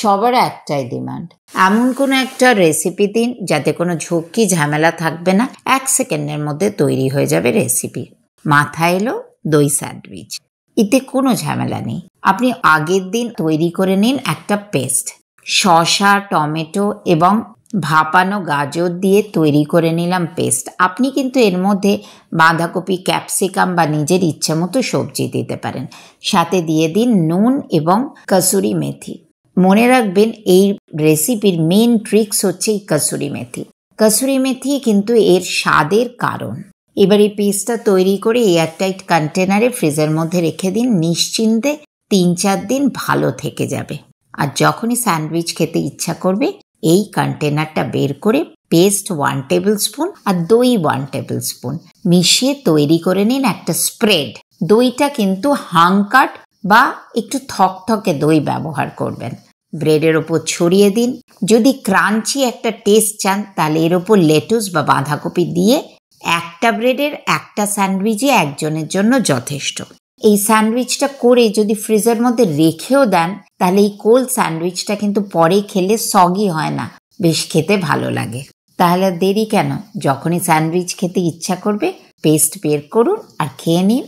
সবার একটাই ডিমান্ড, এমন কোনো একটা রেসিপি দিন যাতে কোনো ঝক্কি ঝামেলা থাকবে না, 1 সেকেন্ডের মধ্যে তৈরি হয়ে যাবে রেসিপি। মাথায় এলো দই স্যান্ডউইচ। এতে কোনো ঝামেলা নেই। আপনি আগের দিন তৈরি করে নিন একটা পেস্ট। শসা, টমেটো এবং ভাপানো গাজর দিয়ে তৈরি করে নিলাম পেস্ট। আপনি কিন্তু এর মধ্যে বাঁধাকপি, ক্যাপসিকাম বা নিজের ইচ্ছে মতো সবজি দিতে পারেন। সাথে দিয়ে দিন নুন এবং কসুরি মেথি। মনে রাখবেন এই রেসিপির মেন ট্রিক্স হচ্ছে এই কসুরি মেথি। কসুরি মেথি কিন্তু এর স্বাদের কারণ। এবার এই পেস্টটা তৈরি করে এয়ারটাইট কন্টেনারে ফ্রিজের মধ্যে রেখে দিন। নিশ্চিন্তে 3-4 দিন ভালো থেকে যাবে। আর যখনই স্যান্ডউইচ খেতে ইচ্ছা করবে এই কন্টেনারটা বের করে পেস্ট 1 টেবিল স্পুন আর দই 1 টেবিল স্পুন মিশিয়ে তৈরি করে নিন একটা স্প্রেড। দইটা কিন্তু হাংকাট বা একটু থকথকে দই ব্যবহার করবেন। ব্রেডের ওপর ছড়িয়ে দিন। যদি ক্রাঞ্চি একটা টেস্ট চান তাহলে এর ওপর লেটুস বা বাঁধাকপি দিয়ে একটা ব্রেডের একটা স্যান্ডউইচই একজনের জন্য যথেষ্ট। এই স্যান্ডউইচটা করে যদি ফ্রিজের মধ্যে রেখেও দেন তাহলে এই কোল্ড স্যান্ডউইচটা কিন্তু পরে খেলে সগি হয় না, বেশ খেতে ভালো লাগে। তাহলে দেরি কেন? যখনই স্যান্ডউইচ খেতে ইচ্ছা করবে পেস্ট বের করুন আর খেয়ে নিন।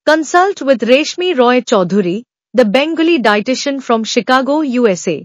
Consult with Reshmi Roy Chaudhary, the Bengali dietitian from Chicago, USA.